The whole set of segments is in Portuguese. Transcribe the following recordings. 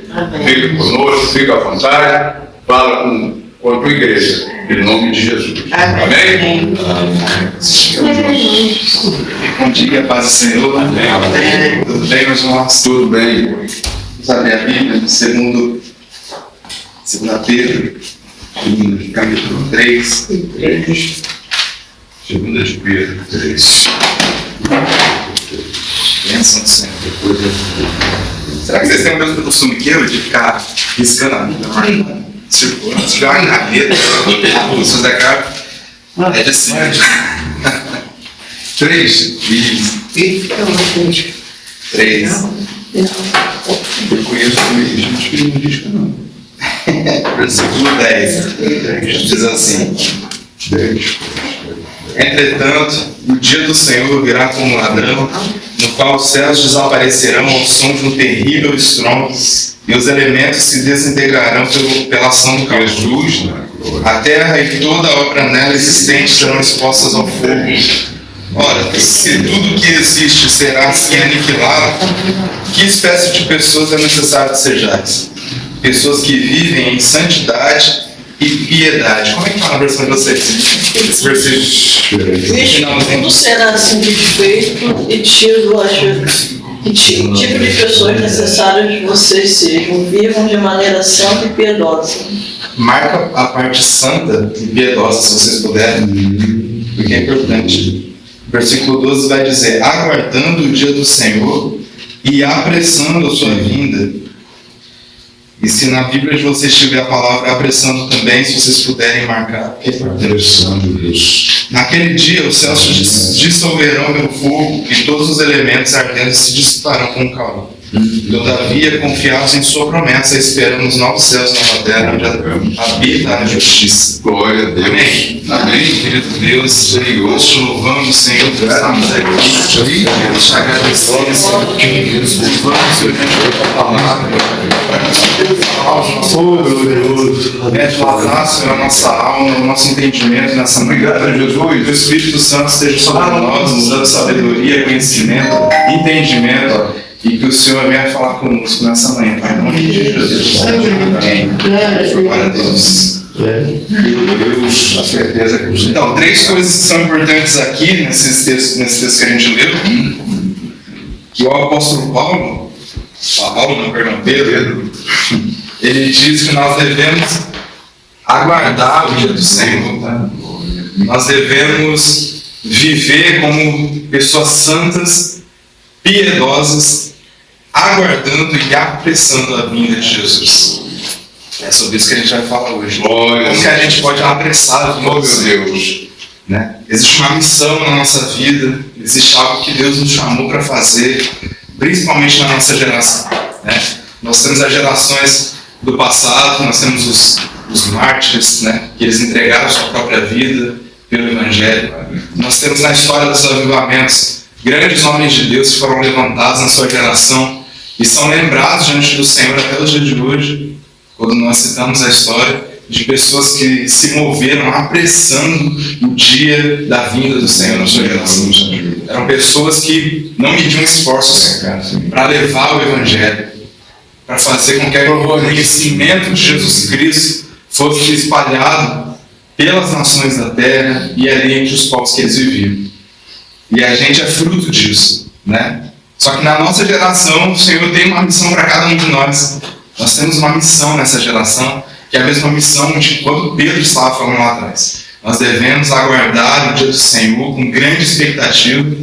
Fica conosco, fica à vontade, fala com a tua igreja, em nome de Jesus. Amém? Bom dia, paz do Senhor. Amém. Tudo bem, meus irmãos? Tudo bem. Vamos abrir a Bíblia, segundo Pedro, capítulo 3. Segunda de Pedro 3. Bênção do Senhor. Será que vocês têm o mesmo costume que eu de ficar riscando a Bíblia, circulando, jogar na caneta, os da cara? É de assim. 3. 3. Eu conheço gente que não diz que não. Versículo 10. Diz assim: 10. Entretanto, o dia do Senhor virá como ladrão, no qual os céus desaparecerão ao som de um terrível estrondo, e os elementos se desintegrarão pela ação do calor. A terra e toda a obra nela existente serão expostas ao fogo. Ora, se tudo que existe será assim aniquilado, que espécie de pessoas é necessário que sejais? Pessoas que vivem em santidade e piedade. Como é que está na versão de vocês? Esse versículo. Tudo será assim desfeito e tiro que tipo de pessoas necessárias que vocês sejam, vivam de maneira santa e piedosa. Marca a parte santa e piedosa, se vocês puderem, porque é importante. Versículo 12 vai dizer: aguardando o dia do Senhor e apressando a sua vinda. E se na Bíblia de vocês tiver a palavra apressando também, se vocês puderem marcar. Apressando isso. Naquele dia os céus se dissolverão pelo fogo e todos os elementos ardentes se dissiparão com o calor. Todavia, confiados em sua promessa, esperamos novos céus e nova terra, onde habita a justiça. Glória a Deus. Amém. Amém. Querido Deus, Senhor, te louvamos, Senhor, por estarmos aqui. Queremos te agradecer, Senhor, louvamos, Senhor, pela palavra. Pede um abraço na nossa alma, no nosso entendimento nessa manhã. Jesus. Que o Espírito Santo esteja sobre nós, nos dando sabedoria, conhecimento, entendimento. E que o Senhor venha falar conosco nessa manhã, Pai, em nome de Jesus. Amém. Glória a Deus. Deus, a certeza que você. Então, 3 coisas que são importantes aqui nesse texto que a gente leu. Que o apóstolo Pedro, ele diz que nós devemos aguardar o dia do Senhor. Tá? Nós devemos viver como pessoas santas, piedosas, aguardando e apressando a vinda de Jesus. É sobre isso que a gente vai falar hoje. Glória. Como que a gente pode apressar a vinda Oh, do meu Senhor? Deus. Né? Existe uma missão na nossa vida, existe algo que Deus nos chamou para fazer, principalmente na nossa geração. Né? Nós temos as gerações do passado, nós temos os mártires, né? Que eles entregaram sua própria vida pelo Evangelho. Nós temos na história dos avivamentos grandes homens de Deus que foram levantados na sua geração e são lembrados diante do Senhor até o dia de hoje, quando nós citamos a história de pessoas que se moveram apressando o dia da vinda do Senhor na sua geração. Eram pessoas que não mediam esforços para levar o Evangelho, para fazer com que o conhecimento de Jesus Cristo fosse espalhado pelas nações da terra e ali entre os povos que eles viviam. E a gente é fruto disso, né? Só que na nossa geração, o Senhor tem uma missão para cada um de nós. Nós temos uma missão nessa geração, que é a mesma missão de quando Pedro estava falando lá atrás. Nós devemos aguardar o dia do Senhor com grande expectativa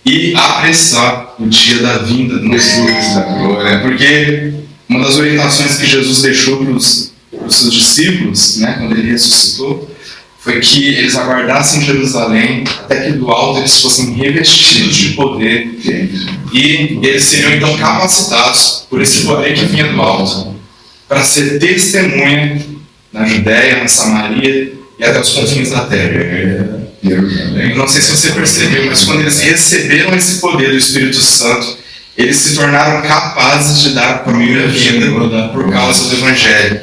e apressar o dia da vinda do nosso Senhor. Porque uma das orientações que Jesus deixou para os seus discípulos, né, quando ele ressuscitou, foi que eles aguardassem Jerusalém até que do alto eles fossem revestidos de poder e eles seriam então capacitados por esse poder que vinha do alto para ser testemunha na Judéia, na Samaria e até os confins da terra. Eu não sei se você percebeu, mas quando eles receberam esse poder do Espírito Santo, eles se tornaram capazes de dar a própria vida por causa do Evangelho.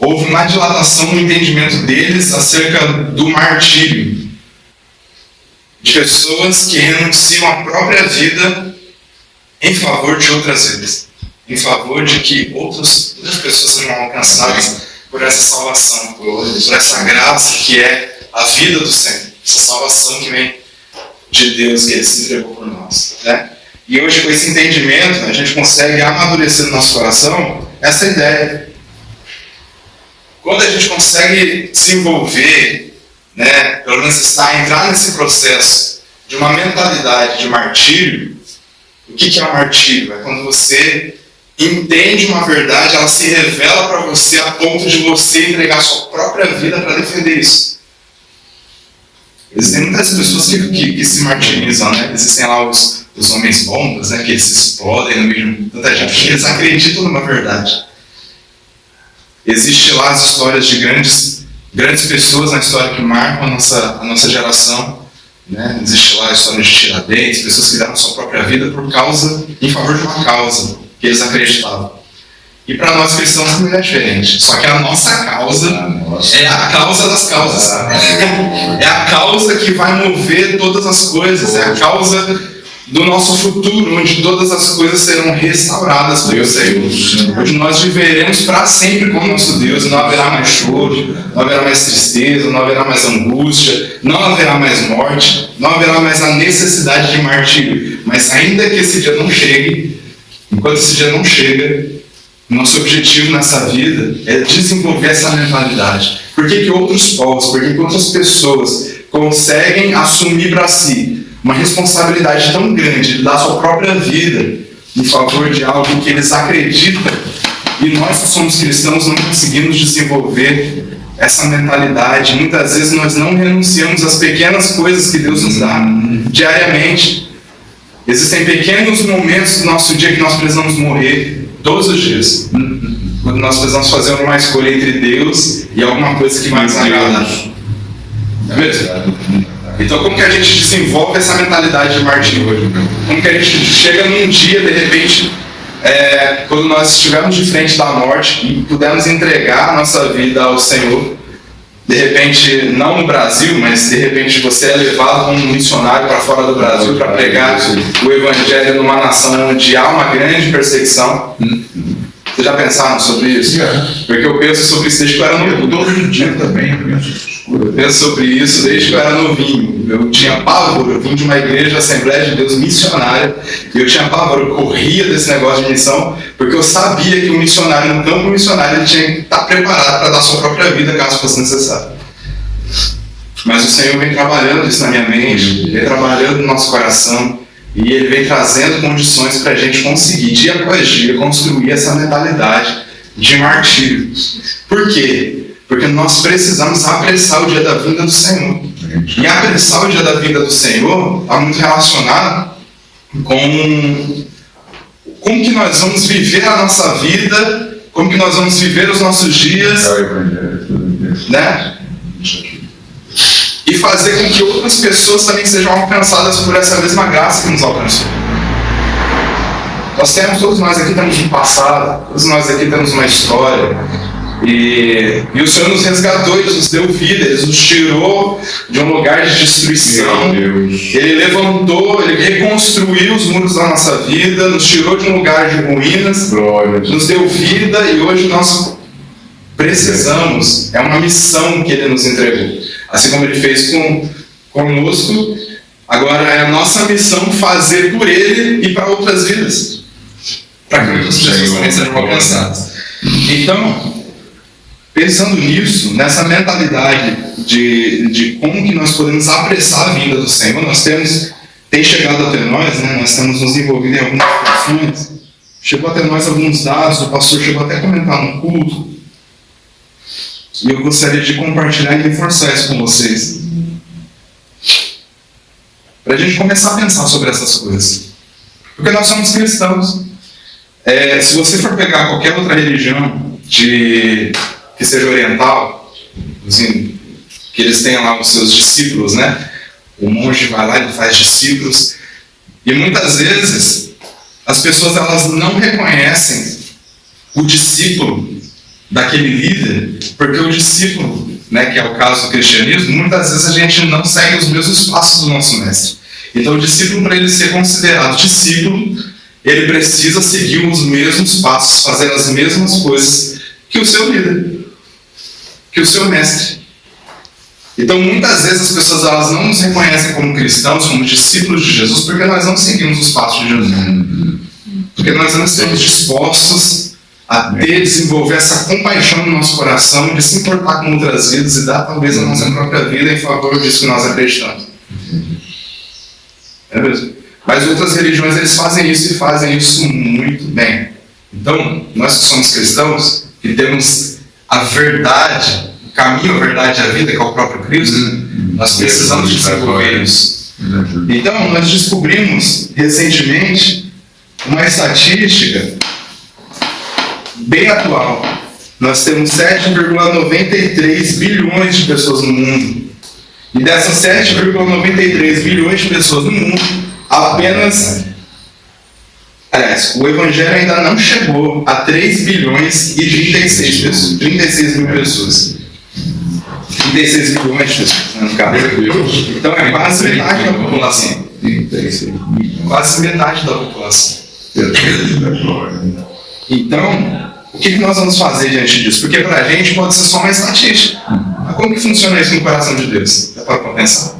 Houve uma dilatação no entendimento deles acerca do martírio, de pessoas que renunciam à própria vida em favor de outras vidas, em favor de que outras pessoas sejam alcançadas por essa salvação, por essa graça que é a vida do Senhor, essa salvação que vem de Deus, que Ele se entregou por nós, né? E hoje, com esse entendimento, a gente consegue amadurecer no nosso coração essa ideia. Quando a gente consegue desenvolver, né, pelo menos entrar nesse processo de uma mentalidade de martírio, o que é o martírio? É quando você entende uma verdade, ela se revela para você a ponto de você entregar a sua própria vida para defender isso. Existem muitas pessoas que se martirizam, né? Existem lá os homens bombas, né? Que eles se explodem no meio de tanta gente, porque eles acreditam numa verdade. Existem lá as histórias de grandes pessoas na história que marcam a nossa geração, né? Existe lá a história de Tiradentes, pessoas que deram a sua própria vida em favor de uma causa que eles acreditavam. E para nós cristãos não é diferente. Só que a nossa causa é a causa das causas. É a causa que vai mover todas as coisas. É a causa do nosso futuro, onde todas as coisas serão restauradas pelo Senhor. Onde nós viveremos para sempre com o nosso Deus. Não haverá mais choro, não haverá mais tristeza, não haverá mais angústia, não haverá mais morte, não haverá mais a necessidade de martírio. Mas ainda que esse dia não chegue, enquanto esse dia não chega, nosso objetivo nessa vida é desenvolver essa mentalidade. Por que outros povos, por que outras pessoas conseguem assumir para si uma responsabilidade tão grande de dar sua própria vida em favor de algo que eles acreditam, e nós que somos cristãos não conseguimos desenvolver essa mentalidade? Muitas vezes nós não renunciamos às pequenas coisas que Deus nos dá diariamente. Existem pequenos momentos do nosso dia que nós precisamos morrer todos os dias, quando nós precisamos fazer uma escolha entre Deus e alguma coisa que vai nos agradar. Não é mesmo? Então, como que a gente desenvolve essa mentalidade de martírio hoje? Como que a gente chega num dia, de repente, quando nós estivermos de frente da morte e pudermos entregar a nossa vida ao Senhor, de repente, não no Brasil, mas de repente você é levado como um missionário para fora do Brasil para pregar o Evangelho numa nação onde há uma grande perseguição. Vocês já pensaram sobre isso? Porque eu penso sobre isso desde que eu era novinho. Todo dia também eu penso sobre isso desde que eu era novinho. Eu tinha pavor, eu vim de uma igreja, Assembleia de Deus missionária, e eu tinha pavor, eu corria desse negócio de missão, porque eu sabia que o missionário, no campo missionário, ele tinha que estar preparado para dar sua própria vida caso fosse necessário. Mas o Senhor vem trabalhando isso na minha mente, vem trabalhando no nosso coração, e Ele vem trazendo condições para a gente conseguir, dia após dia, construir essa mentalidade de martírio. Por quê? Porque nós precisamos apressar o dia da vinda do Senhor. E apressar o dia da vinda do Senhor está muito relacionado com como que nós vamos viver a nossa vida, como que nós vamos viver os nossos dias, né? E fazer com que outras pessoas também sejam alcançadas por essa mesma graça que nos alcançou. Todos nós aqui temos um passado, todos nós aqui temos uma história. E o Senhor nos resgatou, Ele nos deu vida, Ele nos tirou de um lugar de destruição. Ele levantou, Ele reconstruiu os muros da nossa vida, nos tirou de um lugar de ruínas, nos deu vida, e hoje nós precisamos, é uma missão que Ele nos entregou. Assim como Ele fez conosco, agora é a nossa missão fazer por Ele e para outras vidas, para que outras pessoas também sejam alcançadas. Então, pensando nisso, nessa mentalidade de como que nós podemos apressar a vinda do Senhor, tem chegado até nós, né? Nós temos nos envolvido em algumas situações, chegou até nós alguns dados, o pastor chegou até a comentar no culto, e eu gostaria de compartilhar e reforçar isso com vocês, para a gente começar a pensar sobre essas coisas, porque nós somos cristãos. Se você for pegar qualquer outra religião que seja oriental, assim, que eles tenham lá os seus discípulos, né? O monge vai lá e faz discípulos, e muitas vezes as pessoas elas não reconhecem o discípulo daquele líder, porque o discípulo, né, que é o caso do cristianismo, muitas vezes a gente não segue os mesmos passos do nosso mestre. Então o discípulo, para ele ser considerado discípulo, ele precisa seguir os mesmos passos, fazer as mesmas coisas que o seu líder, que o seu mestre. Então, muitas vezes as pessoas elas não nos reconhecem como cristãos, como discípulos de Jesus, porque nós não seguimos os passos de Jesus. Porque nós não estamos dispostos a desenvolver essa compaixão no nosso coração, de se importar com outras vidas e dar talvez a nossa própria vida em favor disso que nós acreditamos. É mesmo? Mas outras religiões eles fazem isso e fazem isso muito bem. Então, nós que somos cristãos, que temos a verdade, o caminho, a verdade e a vida, que é o próprio Cristo, nós precisamos desenvolver isso. Então, nós descobrimos recentemente uma estatística bem atual. Nós temos 7,93 bilhões de pessoas no mundo. E dessas 7,93 bilhões de pessoas no mundo, apenas... Aliás, o Evangelho ainda não chegou a 3 bilhões e 36 mil pessoas. 36 bilhões de pessoas, no caso. Então é quase metade da população. Quase metade da população. Então, o que nós vamos fazer diante disso? Porque para a gente pode ser só uma estatística. Mas como que funciona isso no coração de Deus? Dá para pensar?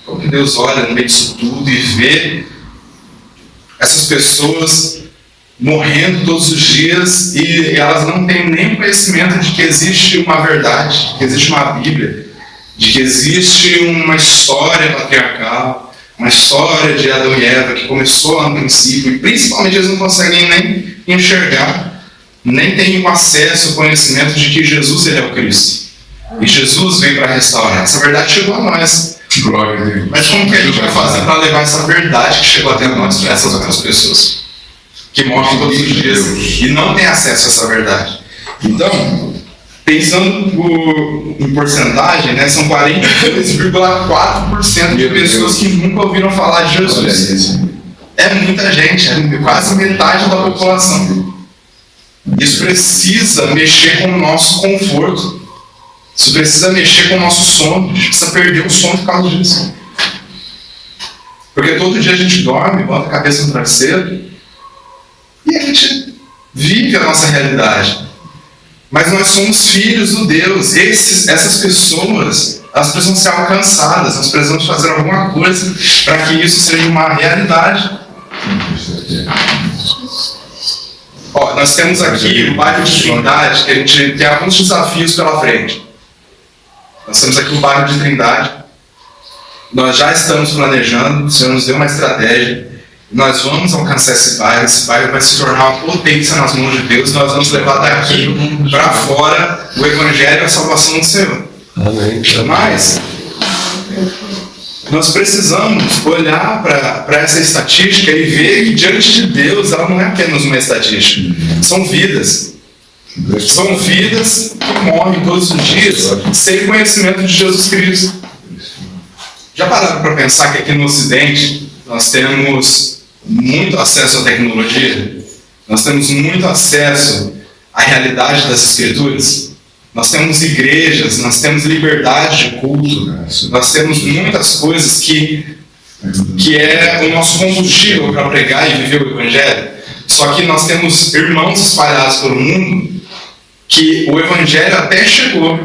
Como que Deus olha no meio disso tudo e vê essas pessoas morrendo todos os dias e elas não têm nem conhecimento de que existe uma verdade, de que existe uma Bíblia, de que existe uma história patriarcal, uma história de Adão e Eva que começou lá no princípio, e principalmente eles não conseguem nem enxergar, nem têm o acesso, o conhecimento de que Jesus ele é o Cristo. E Jesus veio para restaurar. Essa verdade chegou a nós. Mas como que a gente vai fazer para levar essa verdade que chegou até nós para essas outras pessoas que morrem todos os dias e não têm acesso a essa verdade? Então, pensando em porcentagem, né, são 42,4% de pessoas que nunca ouviram falar de Jesus. É muita gente, é quase metade da população. Isso precisa mexer com o nosso conforto. Isso precisa mexer com o nosso sono. A gente precisa perder o sono por causa disso. Porque todo dia a gente dorme, bota a cabeça no travesseiro e a gente vive a nossa realidade. Mas nós somos filhos do Deus. Essas pessoas, elas precisam ser alcançadas. Nós precisamos fazer alguma coisa para que isso seja uma realidade. Ó, nós temos aqui o bairro de Trindade, que a gente tem alguns desafios pela frente. Nós temos aqui o bairro de Trindade. Nós já estamos planejando, o Senhor nos deu uma estratégia. Nós vamos alcançar esse bairro vai se tornar uma potência nas mãos de Deus. Nós vamos levar daqui para fora o Evangelho e a salvação do Senhor. Amém. Mas nós precisamos olhar para essa estatística e ver que diante de Deus ela não é apenas uma estatística. São vidas. São vidas que morrem todos os dias sem conhecimento de Jesus Cristo. Já pararam para pensar que aqui no Ocidente nós temos muito acesso à tecnologia? Nós temos muito acesso à realidade das Escrituras? Nós temos igrejas, nós temos liberdade de culto, nós temos muitas coisas que é o nosso combustível para pregar e viver o Evangelho. Só que nós temos irmãos espalhados pelo mundo que o Evangelho até chegou.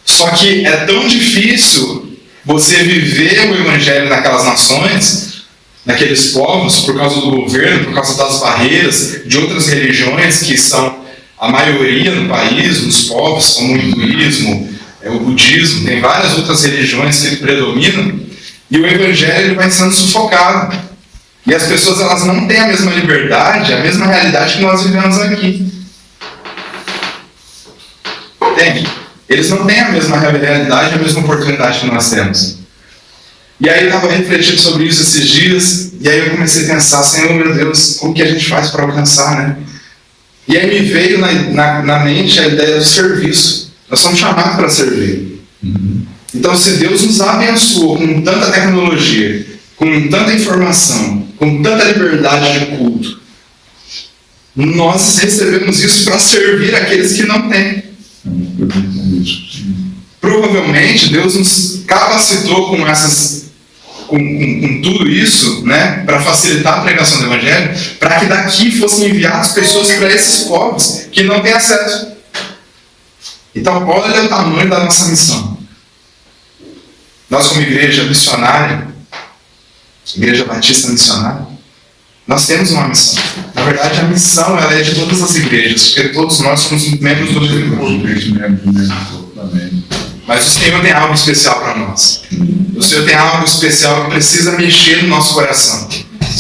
Só que é tão difícil você viver o Evangelho naquelas nações, naqueles povos, por causa do governo, por causa das barreiras de outras religiões que são a maioria no país, nos povos, como o hinduísmo, o budismo, tem várias outras religiões que predominam, e o Evangelho ele vai sendo sufocado. E as pessoas elas não têm a mesma liberdade, a mesma realidade que nós vivemos aqui. Entende? Eles não têm a mesma realidade, a mesma oportunidade que nós temos. E aí eu estava refletindo sobre isso esses dias, e aí eu comecei a pensar, Senhor, meu Deus, como que a gente faz para alcançar, né? E aí me veio na mente a ideia do serviço. Nós somos chamados para servir. Então, se Deus nos abençoou com tanta tecnologia, com tanta informação, com tanta liberdade de culto, nós recebemos isso para servir aqueles que não têm. Provavelmente Deus nos capacitou com com tudo isso, né, para facilitar a pregação do Evangelho, para que daqui fossem enviadas pessoas para esses povos que não têm acesso. Então, olha o tamanho da nossa missão. Nós, como igreja missionária, Igreja Batista Missionária, nós temos uma missão. Na verdade, a missão ela é de todas as igrejas, porque todos nós somos membros do mesmo corpo. Mas o Senhor tem algo especial para nós. O Senhor tem algo especial que precisa mexer no nosso coração.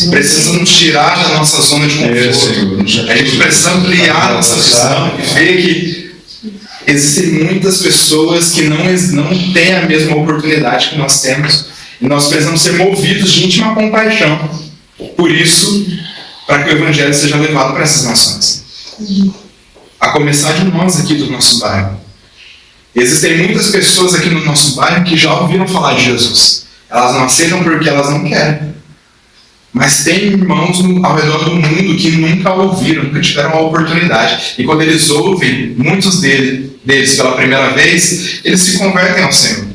Precisa nos tirar da nossa zona de conforto. A gente precisa ampliar a nossa visão e ver que existem muitas pessoas que não têm a mesma oportunidade que nós temos. E nós precisamos ser movidos de íntima compaixão. Por isso, para que o Evangelho seja levado para essas nações. A começar de nós aqui do nosso bairro. Existem muitas pessoas aqui no nosso bairro que já ouviram falar de Jesus. Elas não aceitam porque elas não querem. Mas tem irmãos ao redor do mundo que nunca ouviram, nunca tiveram a oportunidade. E quando eles ouvem, muitos deles pela primeira vez, eles se convertem ao Senhor.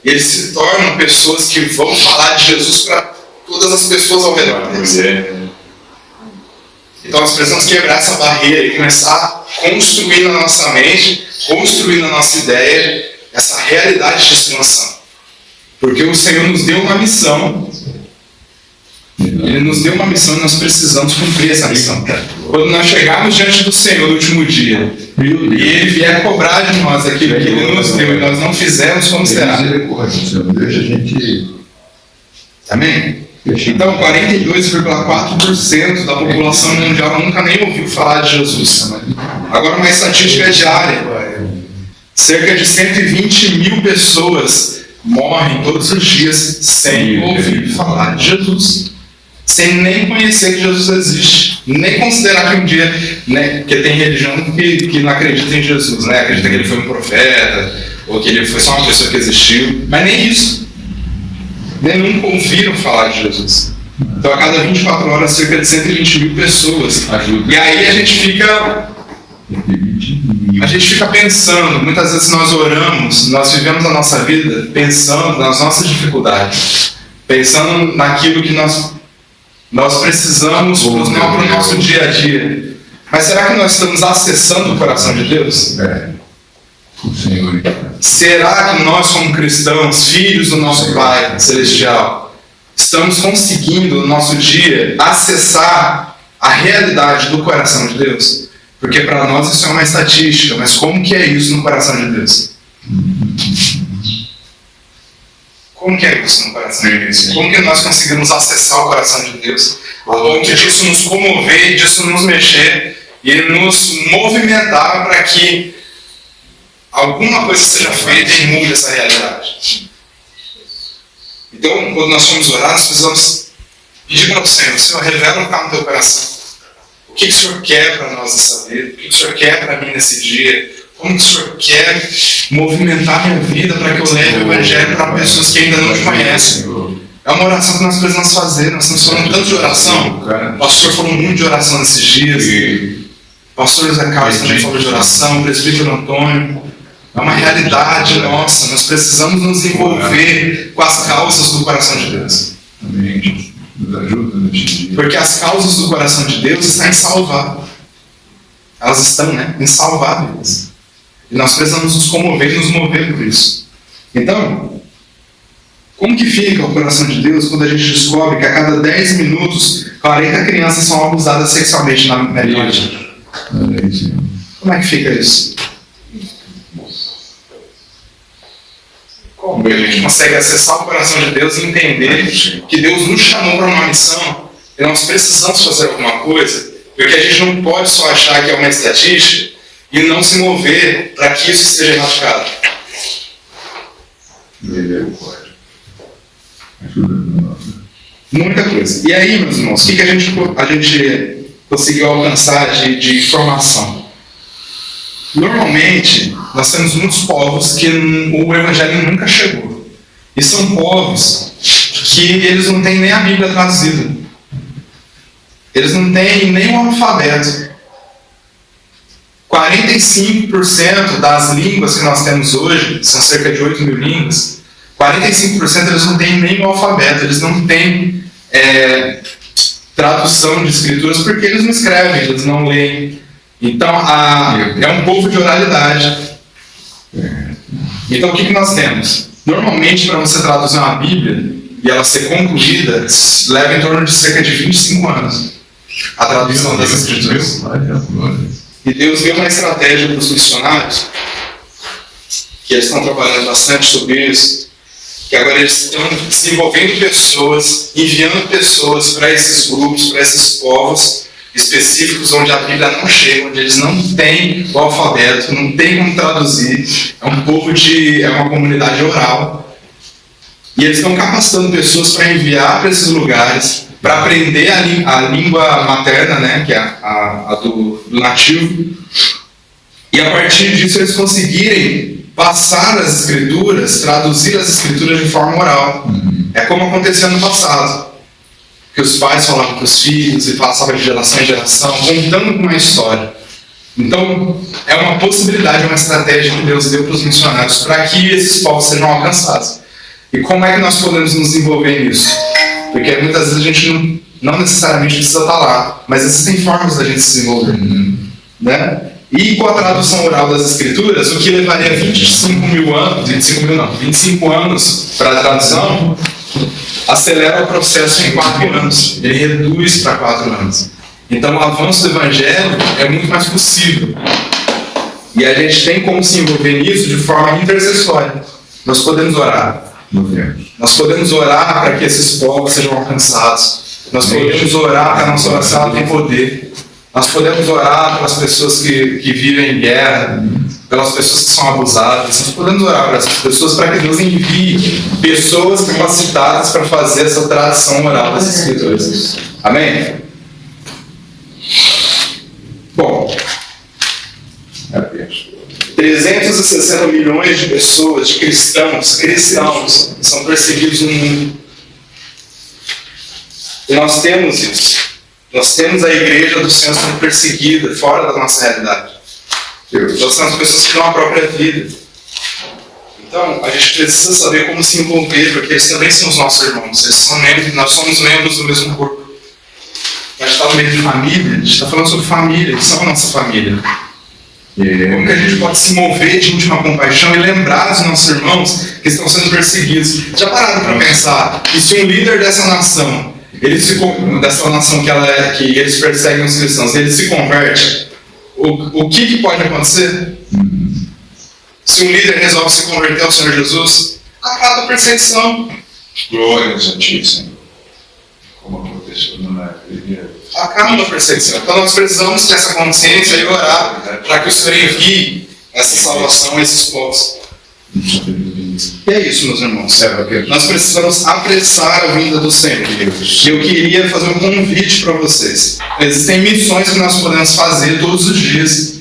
Eles se tornam pessoas que vão falar de Jesus para todas as pessoas ao redor deles. Então nós precisamos quebrar essa barreira e começar a construir na nossa mente, construir na nossa ideia, essa realidade de expansão. Porque o Senhor nos deu uma missão. Ele nos deu uma missão e nós precisamos cumprir essa missão. Quando nós chegarmos diante do Senhor no último dia, e Ele vier cobrar de nós aquilo que Ele nos deu e nós não fizemos, como será? Deixa a gente... Amém? Então, 42,4% da população mundial nunca nem ouviu falar de Jesus. Agora, uma estatística diária. Cerca de 120 mil pessoas morrem todos os dias sem ouvir falar de Jesus. Sem nem conhecer que Jesus existe. Nem considerar que um dia... Né, porque tem religião que não acredita em Jesus. Né? Acredita que ele foi um profeta, ou que ele foi só uma pessoa que existiu. Mas nem isso. Nem nunca ouviram falar de Jesus. Então, a cada 24 horas, cerca de 120 mil pessoas. E aí a gente fica pensando, muitas vezes nós oramos, nós vivemos a nossa vida pensando nas nossas dificuldades, pensando naquilo que nós precisamos para o nosso dia a dia. Mas será que nós estamos acessando o coração de Deus? O Senhor. Será que nós, como cristãos, filhos do nosso Pai Celestial, estamos conseguindo no nosso dia acessar a realidade do coração de Deus? Porque para nós isso é uma estatística, mas como que é isso no coração de Deus? Como que é isso no coração de Deus? Como que nós conseguimos acessar o coração de Deus? A ponto disso nos comover, disso nos mexer e nos movimentar para que alguma coisa seja feita e mude essa realidade. Então, quando nós formos orar, nós precisamos pedir para o Senhor: Senhor, revela o que está no teu coração. O que o Senhor quer para nós nessa vida? O que o Senhor quer para mim nesse dia? Como que o Senhor quer movimentar a minha vida para que eu leve o Evangelho para pessoas que ainda não te conhecem? É uma oração que nós precisamos fazer. Nós estamos falando tanto de oração. O pastor falou muito de oração nesses dias. O pastor José Carlos também falou de oração. O presbítero Antônio. É uma realidade nossa. Nós precisamos nos envolver com as causas do coração de Deus. Amém. Nos ajuda nesse dia. Porque as causas do coração de Deus estão em salvar. Elas estão, em salvar vidas. E nós precisamos nos comover e nos mover por isso. Então, como que fica o coração de Deus quando a gente descobre que a cada 10 minutos 40 crianças são abusadas sexualmente na América Latina? Como é que fica isso? Como a gente consegue acessar o coração de Deus e entender que Deus nos chamou para uma missão e nós precisamos fazer alguma coisa? Porque a gente não pode só achar que é uma estatística e não se mover para que isso seja erradicado. Muita coisa. E aí, meus irmãos, o que a gente conseguiu alcançar de informação? Normalmente, nós temos muitos povos que o Evangelho nunca chegou. E são povos que eles não têm nem a Bíblia traduzida. Eles não têm nem o alfabeto. 45% das línguas que nós temos hoje, são cerca de 8 mil línguas, 45% eles não têm nem o alfabeto, eles não têm tradução de escrituras porque eles não escrevem, eles não leem. Então, é um povo de oralidade. Então, o que nós temos? Normalmente, para você traduzir uma Bíblia e ela ser concluída, leva em torno de cerca de 25 anos a tradução das escrituras. E Deus deu uma estratégia para os missionários, que eles estão trabalhando bastante sobre isso, que agora eles estão desenvolvendo pessoas, enviando pessoas para esses grupos, para esses povos específicos onde a Bíblia não chega, onde eles não têm o alfabeto, não tem como traduzir. É um povo é uma comunidade oral. E eles estão capacitando pessoas para enviar para esses lugares, para aprender a língua materna, né, que é a do nativo. E a partir disso eles conseguirem passar as escrituras, traduzir as escrituras de forma oral. É como acontecia no passado. Que os pais falavam para os filhos e passavam de geração em geração, contando uma história. Então, é uma possibilidade, uma estratégia que Deus deu para os missionários para que esses povos sejam alcançados. E como é que nós podemos nos envolver nisso? Porque muitas vezes a gente não necessariamente precisa estar lá, mas existem formas da gente se desenvolver. Né? E com a tradução oral das escrituras, o que levaria 25 anos para a tradução, acelera o processo em 4 anos. Ele reduz para 4 anos. Então o avanço do evangelho é muito mais possível. E a gente tem como se envolver nisso de forma intercessória. Nós podemos orar. Nós podemos orar para que esses povos sejam alcançados. Nós podemos orar para a nossa oração tem poder. Nós podemos orar pelas pessoas que vivem em guerra, pelas pessoas que são abusadas. Nós podemos orar para essas pessoas para que Deus envie pessoas capacitadas para fazer essa tradução oral das escrituras. Amém? Bom, 360 milhões de pessoas, de cristãos, são perseguidos no mundo. E nós temos isso. Nós temos a igreja do Senhor sendo perseguida fora da nossa realidade. Nós temos pessoas que dão a própria vida. Então, a gente precisa saber como se envolver, porque eles também são os nossos irmãos. Eles são membros, nós somos membros do mesmo corpo. A gente está no meio de família, a gente está falando sobre família, eles são a nossa família. Como que a gente pode se mover de íntima compaixão e lembrar dos nossos irmãos que estão sendo perseguidos? Já pararam para pensar que se um líder dessa nação, dessa nação que eles perseguem os cristãos, ele se converte, o que pode acontecer? Se um líder resolve se converter ao Senhor Jesus, acaba a perseguição. Glória a Deus, Senhor. Como aconteceu na igreja. Acaba a perseguição. Então nós precisamos ter essa consciência e orar para que o Senhor envie essa salvação a esses povos. E é isso, meus irmãos. Nós precisamos apressar a vinda do Senhor. E eu queria fazer um convite para vocês. Existem missões que nós podemos fazer todos os dias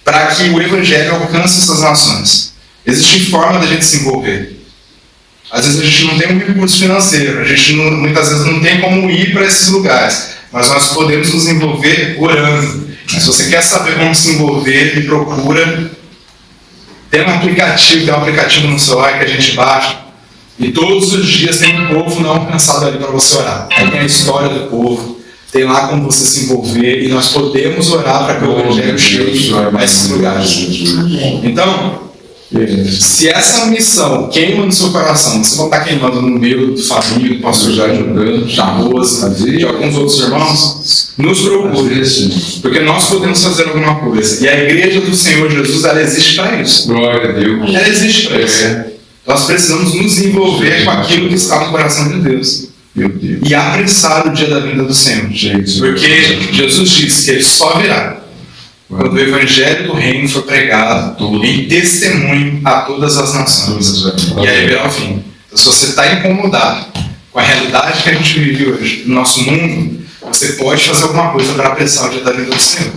para que o Evangelho alcance essas nações. Existe forma da gente se envolver. Às vezes a gente não tem um recurso financeiro, a gente muitas vezes não tem como ir para esses lugares, mas nós podemos nos envolver orando. Se você quer saber como se envolver, me procura. Tem um aplicativo no celular que a gente baixa, e todos os dias tem um povo não alcançado ali para você orar. Aí tem a história do povo, tem lá como você se envolver, e nós podemos orar para que o Evangelho chegue a esses lugares. Então, se essa missão queima no seu coração, você não está queimando no meio do família, do pastor Jorge, da Rosa, de alguns outros irmãos, nos procure, porque nós podemos fazer alguma coisa. E a igreja do Senhor Jesus, ela existe para isso. Glória a Deus. Ela existe para isso. Nós precisamos nos envolver com aquilo que está no coração de Deus. Meu Deus. E apressar o dia da vinda do Senhor. Porque Jesus disse que Ele só virá quando o Evangelho do Reino for pregado em testemunho a todas as nações. E aí virá o fim. Então, se você está incomodado com a realidade que a gente vive hoje no nosso mundo, você pode fazer alguma coisa para apressar o dia da vinda do Senhor.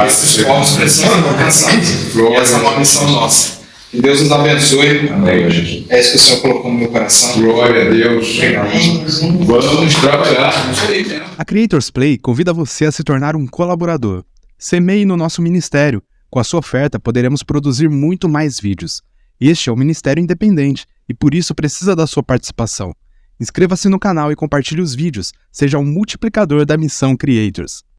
Esses povos precisam ser alcançados. E essa é uma missão nossa. Que Deus nos abençoe. Amém. É isso que o Senhor colocou no meu coração. Glória a Deus. Vamos trabalhar. A Creators Play convida você a se tornar um colaborador. Semeie no nosso ministério. Com a sua oferta, poderemos produzir muito mais vídeos. Este é um ministério independente e por isso precisa da sua participação. Inscreva-se no canal e compartilhe os vídeos, seja um multiplicador da Missão Creators.